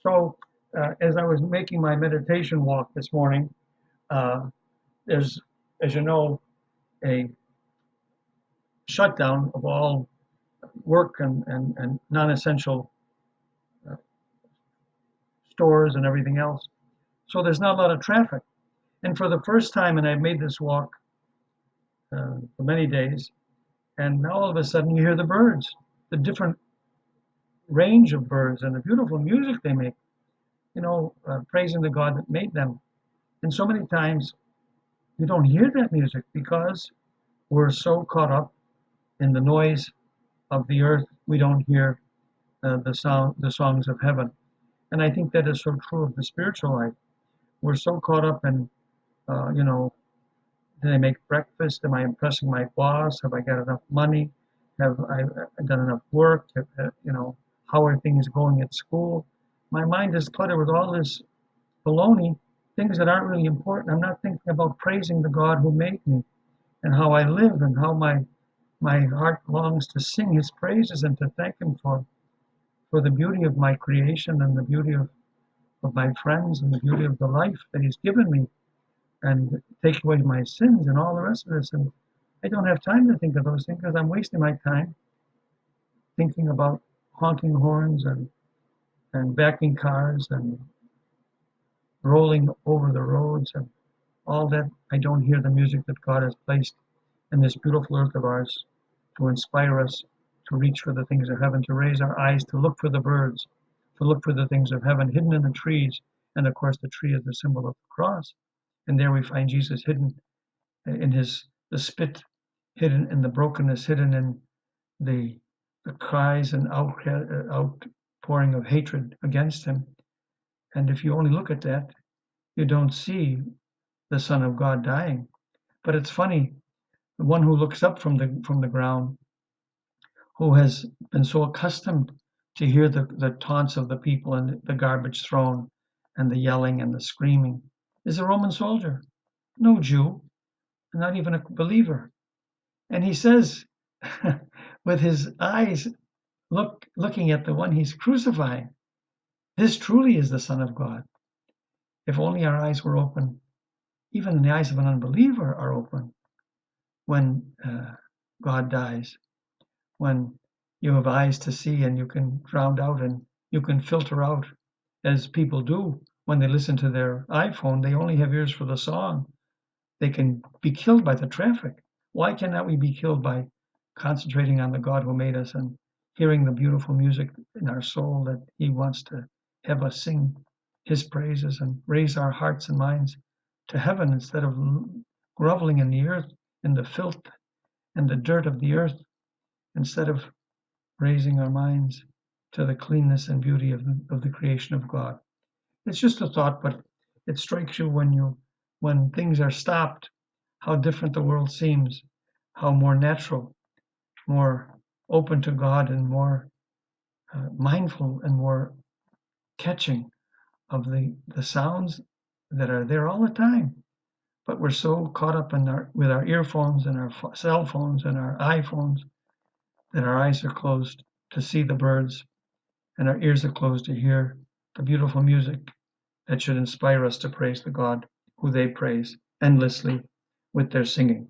So, as I was making my meditation walk this morning, uh, there's, as you know, a shutdown of all work and non-essential uh, stores and everything else. So there's not a lot of traffic. And for the first time, and I've made this walk for many days, and now all of a sudden you hear the birds, the different range of birds and the beautiful music they make, praising the God that made them. And so many times you don't hear that music because we're so caught up in the noise of the earth, we don't hear the songs of heaven. And I think that is so true of the spiritual life. We're so caught up in, uh, you know, did I make breakfast? Am I impressing my boss? Have I got enough money? Have I done enough work? How are things going at school? My mind is cluttered with all this baloney, things that aren't really important. I'm not thinking about praising the God who made me and how I live and how my heart longs to sing his praises and to thank him for the beauty of my creation and the beauty of my friends and the beauty of the life that he's given me and take away my sins and all the rest of this. And I don't have time to think of those things because I'm wasting my time thinking about honking horns and backing cars and rolling over the roads and all that. I don't hear the music that God has placed in this beautiful earth of ours to inspire us to reach for the things of heaven, to raise our eyes, to look for the birds, to look for the things of heaven hidden in the trees. And of course, the tree is the symbol of the cross. And there we find Jesus hidden in the spit, hidden in the brokenness, hidden in the, the cries and outpouring of hatred against him. And if you only look at that, you don't see the Son of God dying. But it's funny, the one who looks up from the ground, who has been so accustomed to hear the taunts of the people and the garbage thrown and the yelling and the screaming, is a Roman soldier, no Jew, not even a believer. And he says, with his eyes looking at the one he's crucifying, this truly is the Son of God. If only our eyes were open, even the eyes of an unbeliever are open when God dies, when you have eyes to see and you can drown out and you can filter out, as people do when they listen to their iPhone. They only have ears for the song. They can be killed by the traffic. Why cannot we be killed by concentrating on the God who made us and hearing the beautiful music in our soul that he wants to have us sing his praises and raise our hearts and minds to heaven instead of groveling in the earth, in the filth and the dirt of the earth, instead of raising our minds to the cleanness and beauty of the creation of God. It's just a thought, but it strikes you when things are stopped, how different the world seems, how more natural, more open to God, and more mindful and more catching of the sounds that are there all the time. But we're so caught up with our earphones and our cell phones and our iPhones that our eyes are closed to see the birds and our ears are closed to hear the beautiful music that should inspire us to praise the God who they praise endlessly with their singing.